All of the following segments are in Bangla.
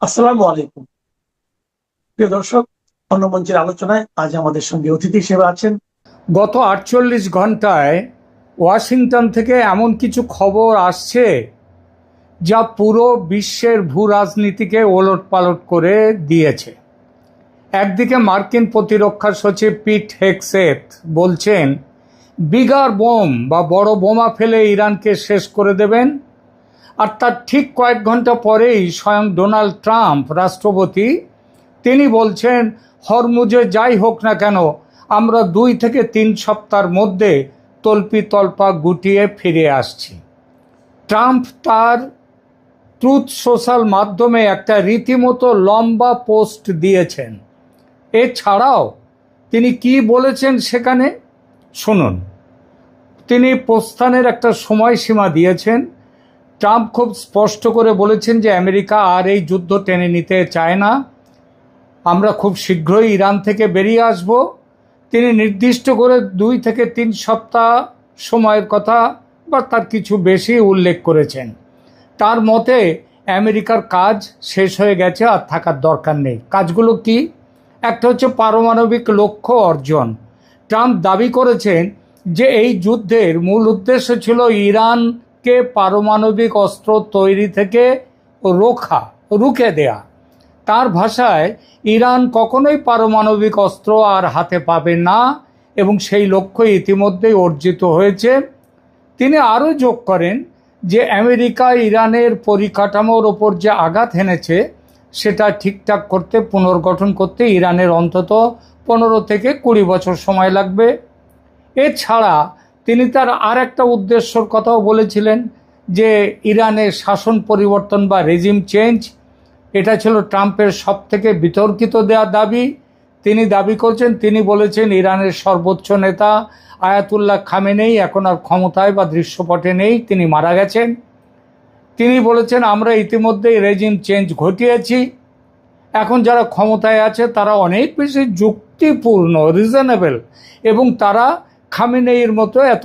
আসসালামু আলাইকুম। প্রিয় দর্শক, অন্য মঞ্চের আলোচনায় আজ আমাদের সঙ্গে অতিথি হিসেবে আছেন গত ৪৮ ঘন্টায় ওয়াশিংটন থেকে এমন কিছু খবর আসছে যা পুরো বিশ্বের ভূ রাজনীতিকে ওলটপালট করে দিয়েছে। একদিকে মার্কিন প্রতিরক্ষা সচিব পিট হেগসেথ বলছেন বিগার বোম বা বড় বোমা ফেলে ইরানকে শেষ করে দেবেন, আর তার ঠিক কয়েক ঘন্টা পরেই স্বয়ং ডোনাল্ড ট্রাম্প রাষ্ট্রপতি তিনি বলছেন হরমুজে যাই হোক না কেন আমরা ২ থেকে ৩ সপ্তাহের মধ্যে তল্পা গুটিয়ে ফিরে আসছি। ট্রাম্প তার ট্রুথ সোশ্যাল মাধ্যমে একটা রীতিমতো লম্বা পোস্ট দিয়েছেন। এছাড়াও তিনি কি বলেছেন সেখানে শুনুন। তিনি প্রস্থানের একটা সময়সীমা দিয়েছেন। ট্রাম্প খুব স্পষ্ট করে বলেছেন যে আমেরিকা আর এই যুদ্ধ টেনে নিতে চায় না, আমরা খুব শীঘ্রই ইরান থেকে বেরিয়ে আসব। তিনি নির্দিষ্ট করে ২ থেকে ৩ সপ্তাহ সময়ের কথা বা তার কিছু বেশি উল্লেখ করেছেন। তার মতে আমেরিকার কাজ শেষ হয়ে গেছে, আর থাকার দরকার নেই। কাজগুলো কি? একটা হচ্ছে পারমাণবিক লক্ষ্য অর্জন। ট্রাম্প দাবি করেছেন যে এই যুদ্ধের মূল উদ্দেশ্য ছিল ইরানকে পারমাণবিক অস্ত্র তৈরি থেকে রুখে দেয়া। তার ভাষায় ইরান কখনোই পারমাণবিক অস্ত্র আর হাতে পাবে না এবং সেই লক্ষ্য ইতিমধ্যেই অর্জিত হয়েছে। তিনি আরও যোগ করেন যে আমেরিকা ইরানের পরিকাঠামোর ওপর যে আঘাত হেনেছে সেটা ঠিকঠাক করতে, পুনর্গঠন করতে ইরানের অন্তত ১৫ থেকে ২০ বছর সময় লাগবে। এছাড়া তিনি তার আর একটা উদ্দেশ্যর কথাও বলেছিলেন যে ইরানের শাসন পরিবর্তন বা রেজিম চেঞ্জ। এটা ছিল ট্রাম্পের সবথেকে বিতর্কিত দেওয়া দাবি। তিনি দাবি করছেন, তিনি বলেছেন ইরানের সর্বোচ্চ নেতা আয়াতুল্লাহ খামেনেই এখন আর ক্ষমতায় বা দৃশ্যপটে নেই, তিনি মারা গেছেন। তিনি বলেছেন আমরা ইতিমধ্যেই রেজিম চেঞ্জ ঘটিয়েছি, এখন যারা ক্ষমতায় আছে তারা অনেক বেশি যুক্তিপূর্ণ, রিজনেবল, এবং তারা খামেনেইর মতো এত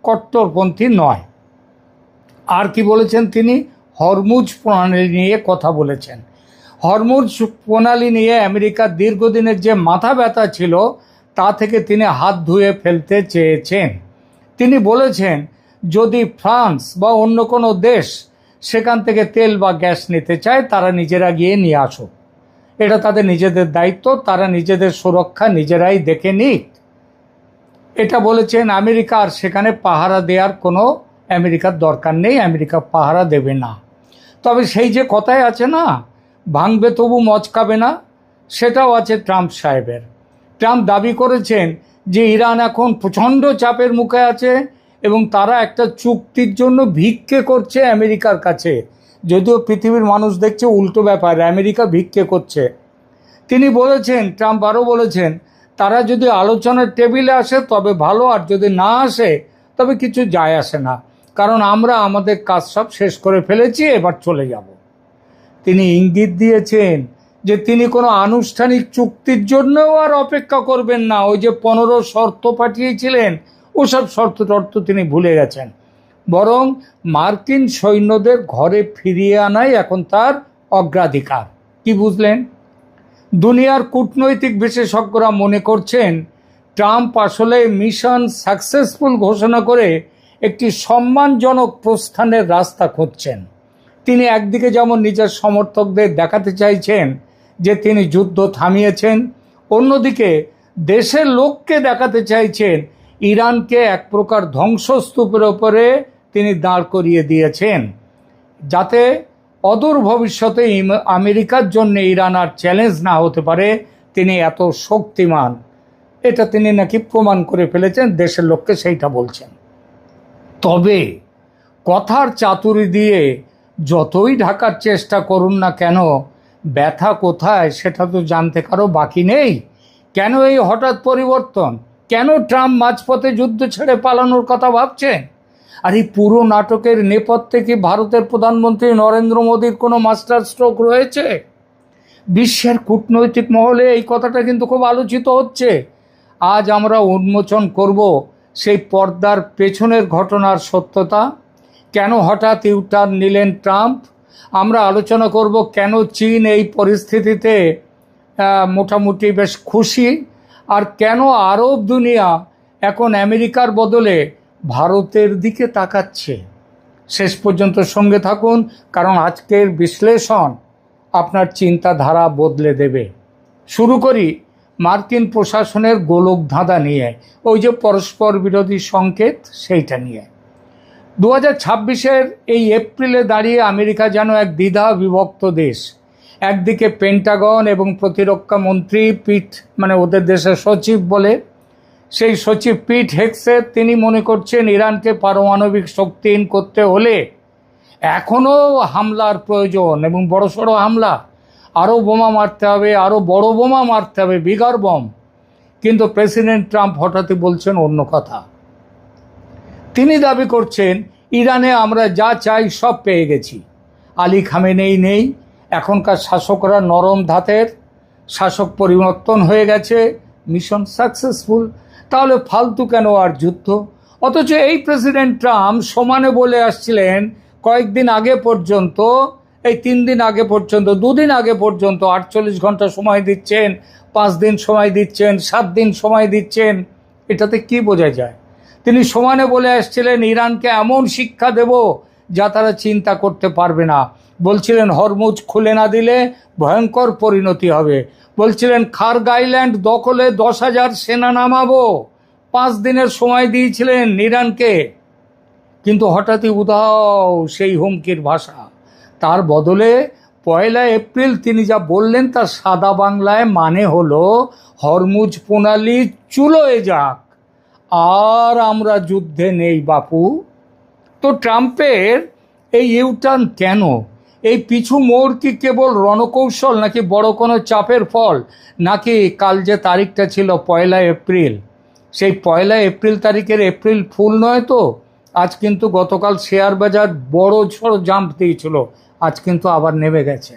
কট্টরপন্থী নয়। আর কি বলেছেন তিনি? হরমুজ প্রণালী নিয়ে কথা বলেছেন। হরমুজ প্রণালী নিয়ে আমেরিকার দীর্ঘদিনের যে মাথা ব্যথা ছিল তা থেকে তিনি হাত ধুয়ে ফেলতে চেয়েছেন। তিনি বলেছেন যদি ফ্রান্স বা অন্য কোনো দেশ সেখান থেকে তেল বা গ্যাস নিতে চায় তারা নিজেরা গিয়ে নিয়ে আসুক, এটা তাদের নিজেদের দায়িত্ব, তারা নিজেদের সুরক্ষা নিজেরাই দেখে নিক। এটা বলেছেন। আমেরিকা আর সেখানে পাহারা দেওয়ার কোনো আমেরিকার দরকার নেই, আমেরিকা পাহারা দেবে না। তবে সেই যে কথায় আছে না, ভাঙবে তবু মচকাবে না, সেটাও আছে ট্রাম্প সাহেবের। ট্রাম্প দাবি করেছেন যে ইরান এখন প্রচণ্ড চাপের মুখে আছে এবং তারা একটা চুক্তির জন্য ভিক্ষে করছে আমেরিকার কাছে। যদিও পৃথিবীর মানুষ দেখছে উল্টো ব্যাপার, আমেরিকা ভিক্ষে করছে। তিনি বলেছেন, ট্রাম্প আরও বলেছেন, তারা যদি আলোচনার টেবিলে আসে তবে ভালো, আর যদি না আসে তবে কিছু যায় আসে না, কারণ আমরা আমাদের কাজ সব শেষ করে ফেলেছি, এবার চলে যাব। তিনি ইঙ্গিত দিয়েছেন যে তিনি কোনো আনুষ্ঠানিক চুক্তির জন্যও আর অপেক্ষা করবেন না। ওই যে 15 শর্ত পাঠিয়েছিলেন ওসব শর্ত তিনি ভুলে গেছেন, বরং মার্কিন সৈন্যদের ঘরে ফিরিয়ে আনাই এখন তার অগ্রাধিকার। কি বুঝলেন? দুনিয়ার কূটনৈতিক বিশেষজ্ঞরা মনে করছেন ট্রাম্প আসলে মিশন সাকসেসফুল ঘোষণা করে একটি সম্মানজনক প্রস্থানের রাস্তা খুঁজছেন। তিনি একদিকে যেমন নিজের সমর্থকদের দেখাতে চাইছেন যে তিনি যুদ্ধ থামিয়েছেন, অন্যদিকে দেশের লোককে দেখাতে চাইছেন ইরানকে এক প্রকার ধ্বংসস্তূপের ওপরে তিনি দাঁড় করিয়ে দিয়েছেন, যাতে অদূর ভবিষ্যতে আমেরিকার জন্য ইরান আর চ্যালেঞ্জ না হতে পারে। তিনি এত শক্তিমান, এটা তিনি নাকি প্রমাণ করে ফেলেছেন, দেশের লোককে সেইটা বলছেন। তবে কথার চাতুরি দিয়ে যতই ঢাকার চেষ্টা করুন না কেন, ব্যথা কোথায় সেটা তো জানতে কারো বাকি নেই। কেন এই হঠাৎ পরিবর্তন? কেন ট্রাম্প মাঝপথে যুদ্ধ ছেড়ে পালানোর কথা ভাবছেন? আর এই পুরো নাটকের নেপথ্যে কি ভারতের প্রধানমন্ত্রী নরেন্দ্র মোদীর কোনো মাস্টার স্ট্রোক রয়েছে? বিশ্বের কূটনৈতিক মহলে এই কথাটা কিন্তু খুব আলোচিত হচ্ছে। আজ আমরা উন্মোচন করব সেই পর্দার পেছনের ঘটনার সত্যতা। কেন হঠাৎ ইউটার্ন নিলেন ট্রাম্প? আমরা আলোচনা করব কেন চীন এই পরিস্থিতিতে মোটামুটি বেশ খুশি, আর কেন আরব দুনিয়া এখন আমেরিকার বদলে ভারতের দিকে তাকাচ্ছে। শেষ পর্যন্ত সঙ্গে থাকুন, কারণ আজকের বিশ্লেষণ আপনার চিন্তাধারা বদলে দেবে। শুরু করি মার্কিন প্রশাসনের গোলক ধাঁধা নিয়ে, ওই যে পরস্পর বিরোধী সংকেত, সেইটা নিয়ে। 2026-এর এই এপ্রিলে দাঁড়িয়ে আমেরিকা যেন এক দ্বিধা বিভক্ত দেশ। একদিকে পেন্টাগন এবং প্রতিরক্ষা মন্ত্রী ওদের দেশের সচিব বলে, সেই সচিব পিট হেগসেথ, তিনি মনে করছেন ইরানকে পারমাণবিক শক্তিহীন করতে হলে এখনও হামলার প্রয়োজন, এবং বড়সড় হামলা, আরও বোমা মারতে হবে, আরও বড় বোমা মারতে হবে, বিগার বম। কিন্তু প্রেসিডেন্ট ট্রাম্প হঠাৎই বলছেন অন্য কথা। তিনি দাবি করছেন ইরানে আমরা যা চাই সব পেয়ে গেছি, আলী খামেনেই নেই, এখনকার শাসকরা নরম ধাতের, শাসক পরিবর্তন হয়ে গেছে, মিশন সাকসেসফুল, তাহলে ফালতু কেন আর যুদ্ধ? অথচ এই প্রেসিডেন্ট ট্রাম্প সমানে বলে আসছিলেন কয়েকদিন আগে পর্যন্ত, এই 3 দিন আগে পর্যন্ত, 2 দিন আগে পর্যন্ত 48 ঘন্টা সময় দিচ্ছেন, 5 দিন সময় দিচ্ছেন, 7 দিন সময় দিচ্ছেন। এটাতে কি বোঝা যায়? তিনি সমানে বলে আসছিলেন ইরানকে এমন শিক্ষা দেব যা তারা চিন্তা করতে পারবে না। বলছিলেন হরমুজ খুলে না দিলে ভয়ঙ্কর পরিণতি হবে। বলছিলেন খার্গ আইল্যান্ড দখলে 10,000 সেনা নামাবো। 5 দিনের সময় দিয়েছিলেন ইরানকে। কিন্তু হঠাৎই উধাও সেই হুমকির ভাষা। তার বদলে 1 এপ্রিল তিনি যা বললেন তার সাদা বাংলায় মানে হলো হরমুজ প্রণালী চুলোয় যাক, আর আমরা যুদ্ধে নেই বাপু। তো ট্রাম্পের এই ইউটার্ন কেন? এই পিছু মোড় কি কেবল রণকৌশল, নাকি বড় কোনো চাপের ফল, নাকি কাল যে তারিখটা ছিল 1 এপ্রিল, সেই 1 এপ্রিল তারিখের এপ্রিল ফুল নয় তো? আজ কিন্তু গতকাল শেয়ার বাজার বড় ঝড় জাম্প দিয়েছিল, আজ কিন্তু আবার নেমে গেছে।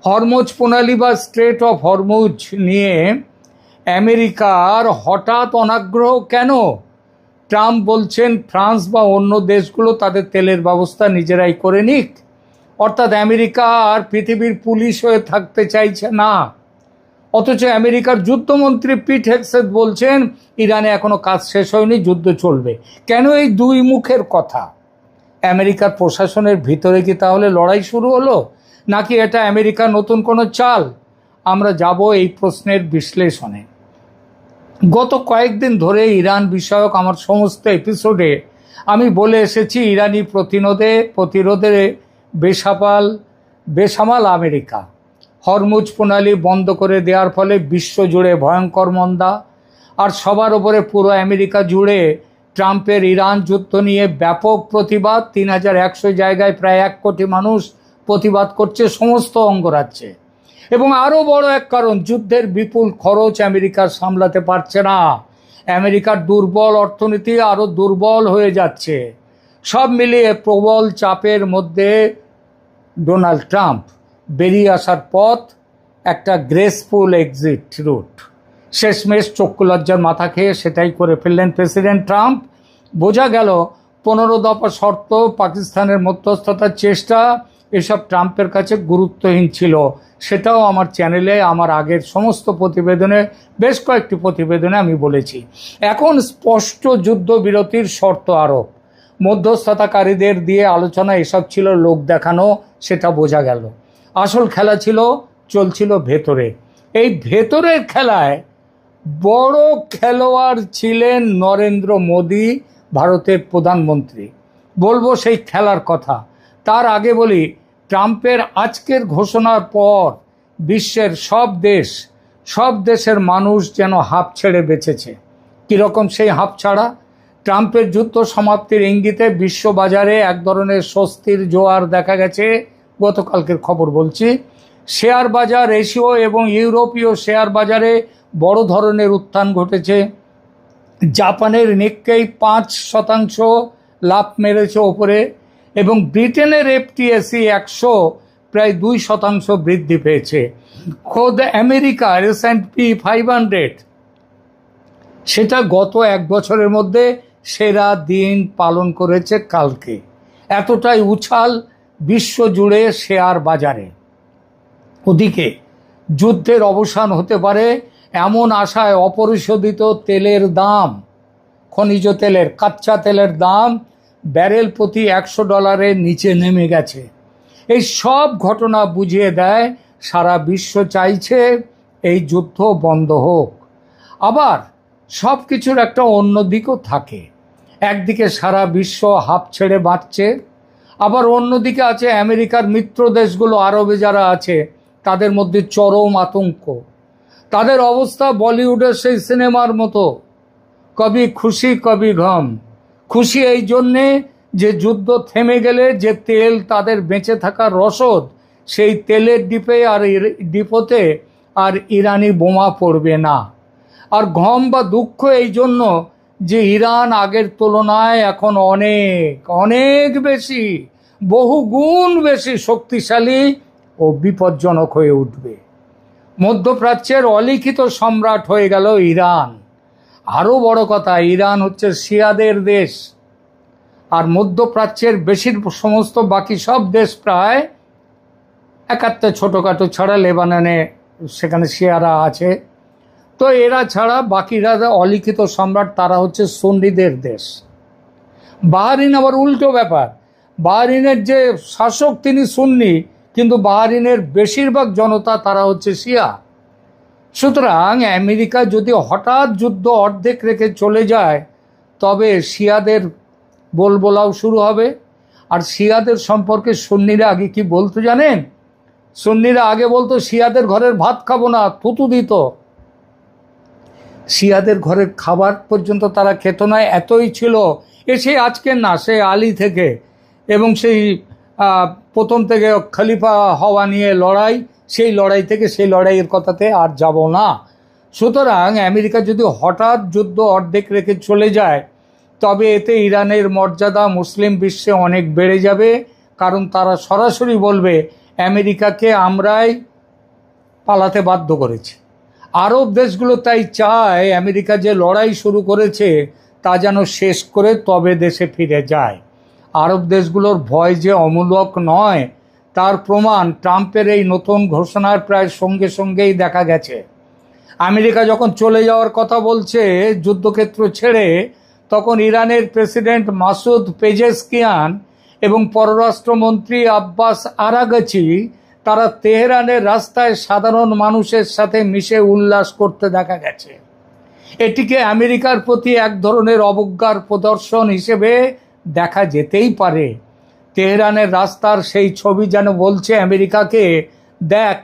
হরমুজ প্রণালী বা স্ট্রেট অফ হরমুজ নিয়ে আমেরিকার হঠাৎ অনাগ্রহ কেন? ট্রাম্প বলছেন ফ্রান্স বা অন্য দেশগুলো তাদের তেলের ব্যবস্থা নিজেরাই করে নিক, অর্থাৎ আমেরিকা আর পৃথিবীর পুলিশ হয়ে থাকতে চাইছে না। অথচ আমেরিকার যুদ্ধমন্ত্রী পিট হেগসেথ বলছেন ইরানে এখনো কাজ শেষ হয়নি, যুদ্ধ চলবে। কেন এই দুই মুখের কথা? আমেরিকার প্রশাসনের ভিতরে কি তাহলে লড়াই শুরু হলো, নাকি এটা আমেরিকার নতুন কোনো চাল? আমরা যাব এই প্রশ্নের বিশ্লেষণে। গত কয়েকদিন ধরে ইরান বিষয়ক আমার সমস্ত এপিসোডে আমি বলে এসেছি ইরানি প্রতিরোধে বেসামাল আমেরিকা। হরমুজ প্রণালী বন্ধ করে দেওয়ার ফলে বিশ্বজুড়ে ভয়ঙ্কর মন্দা, আর সবার ওপরে পুরো আমেরিকা জুড়ে ট্রাম্পের ইরান যুদ্ধ নিয়ে ব্যাপক প্রতিবাদ। 3,100 জায়গায় প্রায় 1 কোটি মানুষ প্রতিবাদ করছে সমস্ত অঙ্গরাজ্যে। এবং আরও বড় এক কারণ, যুদ্ধের বিপুল খরচ আমেরিকা সামলাতে পারছে না। আমেরিকার দুর্বল অর্থনীতি আরও দুর্বল হয়ে যাচ্ছে। সব মিলিয়ে প্রবল চাপের মধ্যে ডোনাল্ড ট্রাম্প বেরিয়ে আসার পথ একটা গ্রেসফুল এক্সিট রুট। শেষমেশ চক্ষুলজ্জার মাথা খেয়ে সেটাই করে ফেললেন প্রেসিডেন্ট ট্রাম্প। বোঝা গেল 15 দফা শর্ত, পাকিস্তানের মধ্যস্থতার চেষ্টা, এসব ট্রাম্পের কাছে গুরুত্বহীন ছিল। সেটাও আমার চ্যানেলে আমার আগের সমস্ত প্রতিবেদনে, বেশ কয়েকটি প্রতিবেদনে আমি বলেছি। এখন স্পষ্ট যুদ্ধবিরতির শর্ত আরোপ, মধ্যস্থতাকারীদের দিয়ে আলোচনা, এসব ছিল লোক দেখানো, সেটা বোঝা গেল। আসল খেলা চলছিল ভেতরে। এই ভেতরের খেলায় বড় খেলোয়াড় ছিলেন নরেন্দ্র মোদী, ভারতের প্রধানমন্ত্রী। বলবো সেই খেলার কথা। তার আগে বলি, ট্রাম্পের আজকের ঘোষণার পর বিশ্বের সব দেশের মানুষ যেন হাঁপ ছেড়ে বেঁচেছে। কীরকম সেই হাঁপ ছাড়া? ট্রাম্পের যুদ্ধ সমাপ্তির ইঙ্গিতে বিশ্ববাজারে এক ধরনের স্বস্তির জোয়ার দেখা গেছে। গতকালকের খবর বলছি, শেয়ার বাজার, এশীয় এবং ইউরোপীয় শেয়ার বাজারে বড় ধরনের উত্থান ঘটেছে। জাপানের নিক্কেই 5% লাভ মেরেছে ওপরে, এবং ব্রিটেনের FTSE 100 প্রায় 2% বৃদ্ধি পেয়েছে। খোদ আমেরিকার S&P 500 সেটা গত 1 বছরের মধ্যে সেরা দিন পালন করেছে কালকে। এতটাই উছাল বিশ্বজুড়ে শেয়ার বাজারে। ওদিকে যুদ্ধের অবসান হতে পারে এমন আশায় অপরিশোধিত তেলের দাম, খনিজ তেলের, কাঁচা তেলের দাম ব্যারেল প্রতি $100 নিচে নেমে গেছে। এই সব ঘটনা বুঝিয়ে দেয় সারা বিশ্ব চাইছে এই যুদ্ধ বন্ধ হোক। আবার সব কিছুর একটা অন্য দিকও থাকে। একদিকে সারা বিশ্ব হাঁপ ছেড়ে বাঁচছে, আবার অন্যদিকে আছে আমেরিকার মিত্র দেশগুলো, আরবে যারা আছে তাদের মধ্যে চরম আতঙ্ক। তাদের অবস্থা বলিউডের সেই সিনেমার মতো, কবি খুশি কবি গম। খুশি এই জন্যে যে যুদ্ধ থেমে গেলে যে তেল তাদের বেঁচে থাকার রসদ, সেই তেলের ডিপোতে আর ইরানি বোমা পড়বে না। আর গম বা দুঃখ এই জন্য যে ইরান আগের তুলনায় এখন অনেক অনেক বেশি, বহু গুণ বেশি শক্তিশালী ও বিপজ্জনক হয়ে উঠবে। মধ্যপ্রাচ্যের অলিখিত সম্রাট হয়ে গেল ইরান। আরও বড় কথা, ইরান হচ্ছে শিয়াদের দেশ, আর মধ্যপ্রাচ্যের বেশির সমস্ত বাকি সব দেশ প্রায় একাত্তর ছোটোখাটো ছাড়া, লেবাননে সেখানে শিয়ারা আছে, তো এরা ছাড়া বাকিরা অলিখিত সম্রাট, তারা হচ্ছে সুন্নিদের দেশ। বাহরিন আবার উল্টো ব্যাপার, বাহরিনের যে শাসক তিনি সুন্নি, কিন্তু বাহরিনের বেশিরভাগ জনতা তারা হচ্ছে শিয়া। সুতরাং আমেরিকা যদি হঠাৎ যুদ্ধ অর্ধেক রেখে চলে যায়, তবে শিয়াদের বলবোলাও শুরু হবে। আর শিয়াদের সম্পর্কে সুন্নিরা আগে কি বলতো জানেন? সুন্নিরা আগে বলতো শিয়াদের ঘরের ভাত খাবো না, থুতু দিত। শিয়াদের ঘরের খাবার পর্যন্ত তারা খেত না, এতই ছিল। সে আজকের না, সে আলী থেকে, এবং সেই প্রথম থেকে খলিফা হওয়া নিয়ে লড়াই, সেই লড়াই থেকে, সেই লড়াইয়ের কথাতে আর যাব না। সুতরাং আমেরিকা যদি হঠাৎ যুদ্ধ অর্ধেক রেখে চলে যায়, তবে এতে ইরানের মর্যাদা মুসলিম বিশ্বে অনেক বেড়ে যাবে। কারণ তারা সরাসরি বলবে আমেরিকাকে আমরাই পালাতে বাধ্য করেছি। আরব দেশগুলো তাই চায় আমেরিকা যে লড়াই শুরু করেছে তা যেন শেষ করে তবে দেশে ফিরে যায়। আরব দেশগুলোর ভয় যে অমূলক নয়, তার প্রমাণ ট্রাম্পের এই নতুন ঘোষণার প্রায় সঙ্গে সঙ্গেই দেখা গেছে। আমেরিকা যখন চলে যাওয়ার কথা বলছে যুদ্ধক্ষেত্র ছেড়ে, তখন ইরানের প্রেসিডেন্ট মাসুদ পেজেশকিয়ান এবং পররাষ্ট্রমন্ত্রী আব্বাস আরাগচি তারা তেহরানের রাস্তায় সাধারণ মানুষের সাথে মিশে উল্লাস করতে দেখা গেছে। এটিকে আমেরিকার প্রতি এক ধরনের অবজ্ঞার প্রদর্শন হিসেবে দেখা যেতেই পারে। তেহরানের রাস্তার সেই ছবি যেন বলছে আমেরিকাকে, দেখ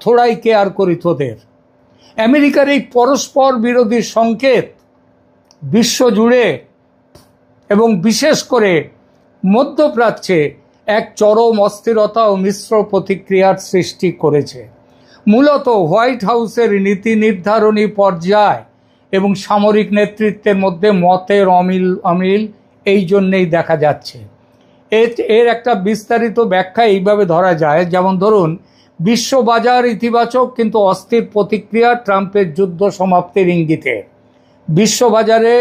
থোড়াই কেয়ার করি তোদের। আমেরিকার এই পরস্পর বিরোধী সংকেত বিশ্বজুড়ে এবং বিশেষ করে মধ্যপ্রাচ্যে এক চরম অস্থিরতা ও মিশ্র প্রতিক্রিয়ার সৃষ্টি করেছে। মূলত হোয়াইট হাউসের নীতি নির্ধারণী পর্যায় এবং সামরিক নেতৃত্বের মধ্যে মতের অমিল এই জন্যেই দেখা যাচ্ছে। এর একটা বিস্তারিত ব্যাখ্যা এইভাবে ধরা যায়, যেমন ধরুন, বিশ্ববাজার ইতিবাচক কিন্তু অস্থির প্রতিক্রিয়া ট্রাম্পের যুদ্ধ সমাপ্তির ইঙ্গিতে। বিশ্ববাজারে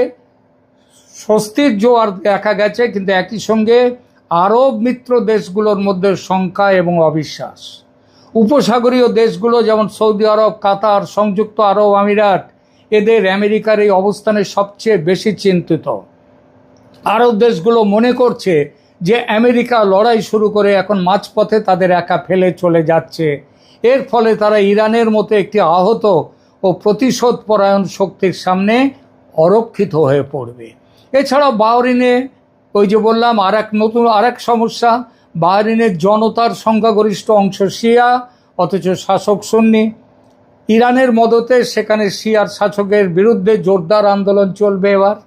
স্বস্তির জোয়ার দেখা গেছে, কিন্তু একই সঙ্গে আরব মিত্র দেশগুলোর মধ্যে শঙ্কা এবং অবিশ্বাস। উপসাগরীয় দেশগুলো যেমন সৌদি আরব, কাতার, সংযুক্ত আরব আমিরাত, এদের আমেরিকার এই অবস্থানে সবচেয়ে বেশি চিন্তিত। আরব দেশগুলো মনে করছে যে আমেরিকা লড়াই শুরু করে এখন মাঝপথে তাদের একা ফেলে চলে যাচ্ছে। এর ফলে তারা ইরানের মতো একটি আহত ও প্রতিশোধ পরায়ণ শক্তির সামনে অরক্ষিত হয়ে পড়বে। এছাড়াও বাহরিনে, ওই যে বললাম, আরেক সমস্যা, বাহরিনের জনতার সংখ্যাগরিষ্ঠ অংশ শিয়া, অথচ শাসক সুন্নি। ইরানের মদতে সেখানে শিয়ার শাসকের বিরুদ্ধে জোরদার আন্দোলন চলবে এবার।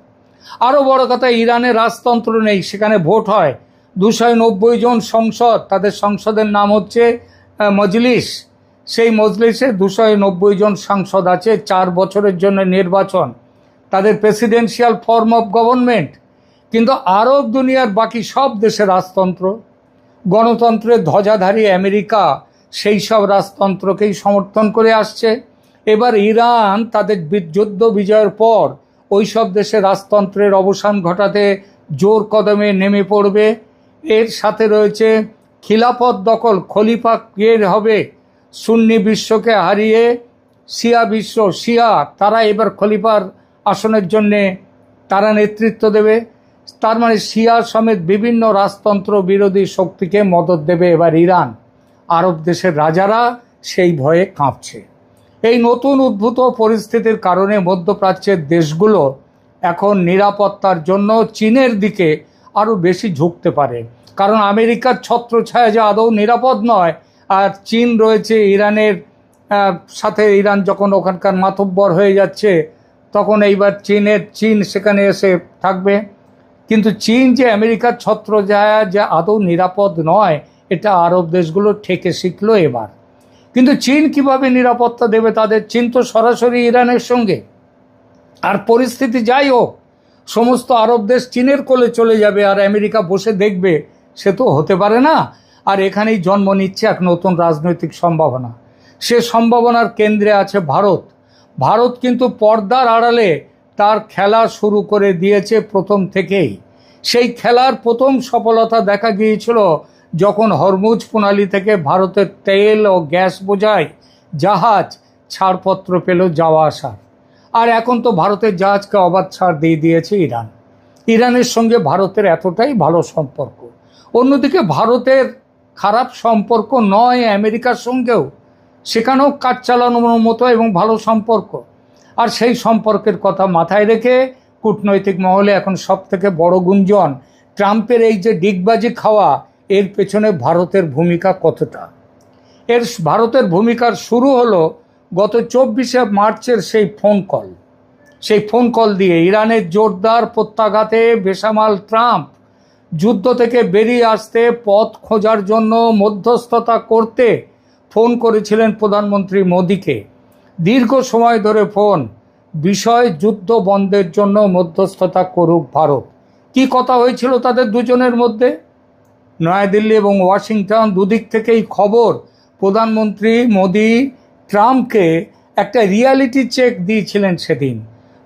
আরও বড় কথা, ইরানে রাজতন্ত্র নেই, সেখানে ভোট হয়। 290 জন সংসদ, তাদের সংসদের নাম হচ্ছে মজলিস। সেই মজলিসে 290 জন সাংসদ আছে, 4 বছরের জন্য নির্বাচন, তাদের প্রেসিডেন্সিয়াল ফর্ম অফ গভর্নমেন্ট। কিন্তু আরব দুনিয়ার বাকি সব দেশে রাজতন্ত্র। গণতন্ত্রের ধ্বজাধারী আমেরিকা সেই সব রাজতন্ত্রকেই সমর্থন করে আসছে। এবার ইরান তাদের যুদ্ধ বিজয়ের পর ওই সব দেশে রাজতন্ত্রের অবসান ঘটাতে জোর কদমে নেমে পড়বে। এর সাথে রয়েছে খিলাফত দখল, খলিফা কে হবে? সুন্নি বিশ্বকে হারিয়ে শিয়া তারা এবার খলিফার আসনের জন্যে তারা নেতৃত্ব দেবে। তার মানে শিয়া সমেত বিভিন্ন রাজতন্ত্র বিরোধী শক্তিকে মদত দেবে এবার ইরান। আরব দেশের রাজারা সেই ভয়ে কাঁপছে। এই নতুন উদ্ভূত পরিস্থিতির কারণে মধ্যপ্রাচ্যের দেশগুলো এখন নিরাপত্তার জন্য চীনের দিকে আরও বেশি ঝুঁকতে পারে। কারণ আমেরিকার ছত্রছায়া যে আদৌ নিরাপদ নয়, আর চীন রয়েছে ইরানের সাথে, ইরান যখন ওখানকার মাতব্বর হয়ে যাচ্ছে তখন এইবার চীন সেখানে এসে থাকবে। কিন্তু চীন যে আমেরিকার ছত্রছায়া যে আদৌ নিরাপদ নয়, এটা আরব দেশগুলো ঠেকে শিখলো এবার। কিন্তু চীন কিভাবে নিরাপত্তা দেবে তাদের? চীন তো সরাসরি ইরানের সঙ্গে। আর পরিস্থিতি যাই হোক, সমস্ত আরব দেশ চীনের কোলে চলে যাবে আর আমেরিকা বসে দেখবে, সে তো হতে পারে না। আর এখানেই জন্ম নিচ্ছে এক নতুন রাজনৈতিক সম্ভাবনা। সে সম্ভাবনার কেন্দ্রে আছে ভারত। ভারত কিন্তু পর্দার আড়ালে তার খেলা শুরু করে দিয়েছে প্রথম থেকেই। সেই খেলার প্রথম সফলতা দেখা গিয়েছিল যখন হরমুজ প্রণালী থেকে ভারতের তেল ও গ্যাস বোঝাই জাহাজ ছাড়পত্র পেল যাওয়া আসার। আর এখন তো ভারতের জাহাজকে অবাধ ছাড় দিয়ে দিয়েছে ইরান। ইরানের সঙ্গে ভারতের এতটাই ভালো সম্পর্ক। অন্যদিকে ভারতের খারাপ সম্পর্ক নয় আমেরিকার সঙ্গেও, সেখানেও কাজ চালানোর মতো এবং ভালো সম্পর্ক। আর সেই সম্পর্কের কথা মাথায় রেখে কূটনৈতিক মহলে এখন সব থেকে বড় গুঞ্জন ট্রাম্পের এই যে ডিগবাজি খাওয়া, এর পেছনে ভারতের ভূমিকা কতটা। ভারতের ভূমিকার শুরু হলো গত 24শে মার্চের সেই ফোন কল দিয়ে ইরানের জোরদার প্রত্যাঘাতে বেসামাল ট্রাম্প যুদ্ধ থেকে বেরিয়ে আসতে পথ খোঁজার জন্য মধ্যস্থতা করতে ফোন করেছিলেন প্রধানমন্ত্রী মোদিকে। দীর্ঘ সময় ধরে বিষয় যুদ্ধ বন্ধের জন্য মধ্যস্থতা করুক ভারত। কি কথা হয়েছিল তাদের দুজনের মধ্যে? নয়াদিল্লি এবং ওয়াশিংটন দুদিক থেকেই খবর, প্রধানমন্ত্রী মোদি ট্রাম্পকে একটা রিয়ালিটি চেক দিয়েছিলেন সেদিন।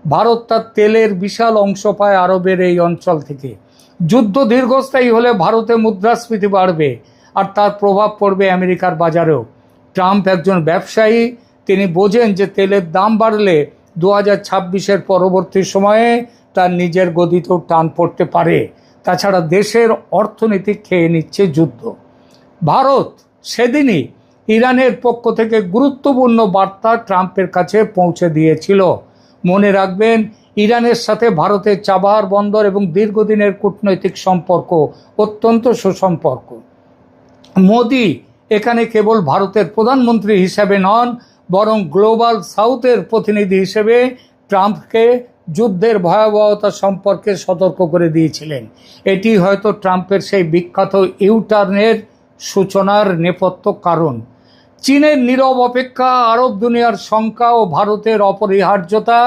ভারত তার তেলের বিশাল অংশ পায় আরবের এই অঞ্চল থেকে। যুদ্ধ দীর্ঘস্থায়ী হলে ভারতে মুদ্রাস্ফীতি বাড়বে আর তার প্রভাব পড়বে আমেরিকার বাজারেও। ট্রাম্প একজন ব্যবসায়ী, তিনি বোঝেন যে তেলের দাম বাড়লে 2026-এর পরবর্তী সময়ে তার নিজের গদিতেও টান পড়তে পারে। তাছাড়া দেশের অর্থনীতি খেয়ে নিচ্ছে যুদ্ধ। ভারত সেদিনই ইরানের পক্ষ থেকে গুরুত্বপূর্ণ বার্তা ট্রাম্পের কাছে পৌঁছে দিয়েছিল। মনে রাখবেন, ইরানের সাথে ভারতের চাবাহার বন্দর এবং দীর্ঘদিনের কূটনৈতিক সম্পর্ক অত্যন্ত সুসম্পর্ক। মোদি এখানে কেবল ভারতের প্রধানমন্ত্রী হিসেবে নন, বরং গ্লোবাল সাউথের প্রতিনিধি হিসেবে ট্রাম্পকে যুদ্ধের ভয়াবহতা সম্পর্কে সতর্ক করে দিয়েছিলেন। এটি হয়তো ট্রাম্পের সেই বিখ্যাত ইউটার্নের সূচনার নেপথ্য কারণ। চীনের নীরব অপেক্ষা, আরব দুনিয়ার শঙ্কা ও ভারতের অপরিহার্যতা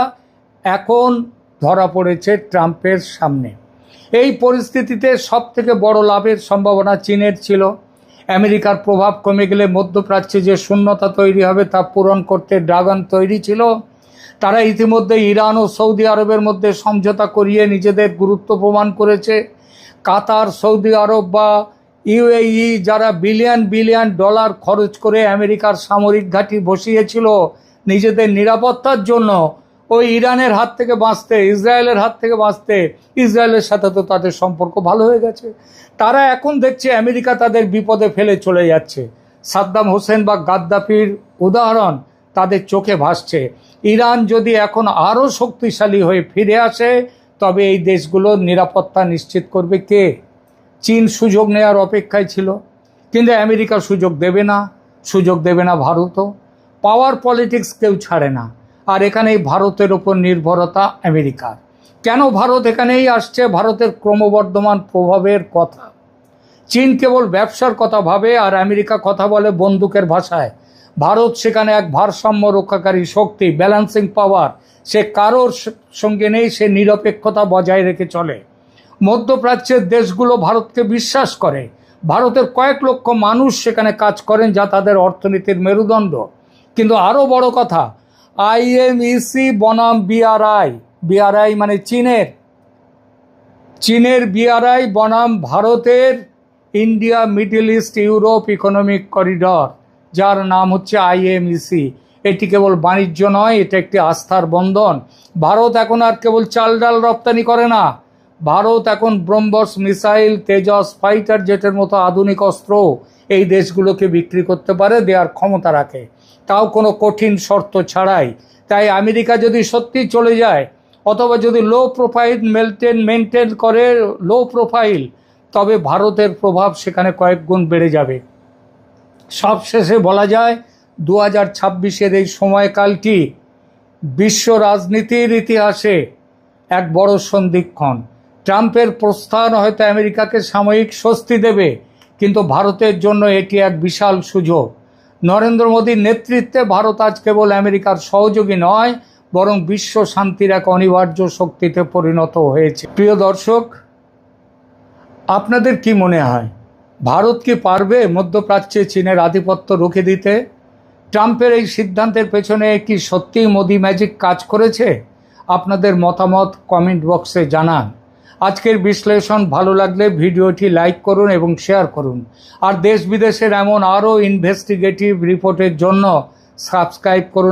এখন ধরা পড়েছে ট্রাম্পের সামনে। এই পরিস্থিতিতে সবথেকে বড় লাভের সম্ভাবনা চীনের ছিল। আমেরিকার প্রভাব কমে গেলে মধ্যপ্রাচ্যে যে শূন্যতা তৈরি হবে তা পূরণ করতে ড্রাগন তৈরি ছিল। তারা ইতিমধ্যে ইরান ও সৌদি আরবের মধ্যে সমঝোতা করিয়ে নিজেদের গুরুত্ব প্রমাণ করেছে। কাতার, সৌদি আরব বা ইউএই যারা বিলিয়ন বিলিয়ন ডলার খরচ করে আমেরিকার সামরিক ঘাঁটি বসিয়েছিল নিজেদের নিরাপত্তার জন্য, ওই ইরানের হাত থেকে বাঁচতে, ইসরায়েলের হাত থেকে বাঁচতে, ইসরায়েলের সাথে তো তাদের সম্পর্ক ভালো হয়ে গেছে। তারা এখন দেখছে আমেরিকা তাদের বিপদে ফেলে চলে যাচ্ছে। সাদ্দাম হোসেন বা গাদ্দাফির উদাহরণ তাদের চোখে ভাসছে। ইরান যদি এখন আরও শক্তিশালী হয়ে ফিরে আসে, তবে এই দেশগুলোর নিরাপত্তা নিশ্চিত করবে কে? চীন সুযোগ নেওয়ার অপেক্ষায় ছিল, কিন্তু আমেরিকা সুযোগ দেবে না ভারতও। পাওয়ার পলিটিক্স কেউ ছাড়ে না। আর এখানেই ভারতের ওপর নির্ভরতা আমেরিকার। কেন ভারত এখানেই আসছে? ভারতের ক্রমবর্ধমান প্রভাবের কথা। চীন কেবল ব্যবসার কথা ভাবে আর আমেরিকা কথা বলে বন্দুকের ভাষায়। ভারত সেখানে এক ভারসাম্য রক্ষাকারী শক্তি, ব্যালেন্সিং পাওয়ার। সে কারোর সঙ্গে নেই, সে নিরপেক্ষতা বজায় রেখে চলে। মধ্যপ্রাচ্যের দেশগুলো ভারতকে বিশ্বাস করে। ভারতের কয়েক লক্ষ মানুষ সেখানে কাজ করেন, যা তাদের অর্থনীতির মেরুদণ্ড। কিন্তু আরও বড় কথা, IMEC বনাম BRI মানে চীনের BRI বনাম ভারতের India middle east Europe economic corridor, যার নাম হচ্ছে IMEC। এটি কেবল বাণিজ্য নয়, এটা একটি আস্থার বন্ধন। ভারত এখন আর কেবল চাল ডাল রপ্তানি করে না, ভারত এখন ব্রহ্মস মিসাইল, তেজস ফাইটার জেটের মতো আধুনিক অস্ত্র এই দেশগুলোকে বিক্রি করতে পারে, দেওয়ার ক্ষমতা রাখে, তাও কোনো কঠিন শর্ত ছাড়াই। তাই আমেরিকা যদি সত্যি চলে যায়, অথবা যদি লো প্রোফাইল মেনটেন করে লো প্রোফাইল, তবে ভারতের প্রভাব সেখানে কয়েক গুণ বেড়ে যাবে। সবশেষে বলা যায় 2026-এর এই সময়কালটি বিশ্ব রাজনীতির ইতিহাসে এক বড় সন্ধিক্ষণ। ট্রাম্পের প্রস্থান হয়তো আমেরিকাকে সাময়িক স্বস্তি দেবে, কিন্তু ভারতের জন্য এটি এক বিশাল সুযোগ। নরেন্দ্র মোদীর নেতৃত্বে ভারত আজ কেবল আমেরিকার সহযোগী নয়, বরং বিশ্ব শান্তির এক অনিবার্য শক্তিতে পরিণত হয়েছে। প্রিয় দর্শক, আপনাদের কি মনে হয়, ভারত কি পারবে মধ্যপ্রাচ্যে চীনের আধিপত্য রুখে দিতে? ট্রাম্পের এই সিদ্ধান্তের পেছনে কি সত্যিই মোদি ম্যাজিক কাজ করেছে? আপনাদের মতামত কমেন্ট বক্সে জানান। আজকের বিশ্লেষণ ভালো লাগলে ভিডিওটি লাইক করুন এবং শেয়ার করুন। আর দেশ বিদেশের এমন আরও ইনভেস্টিগেটিভ রিপোর্টের জন্য সাবস্ক্রাইব করুন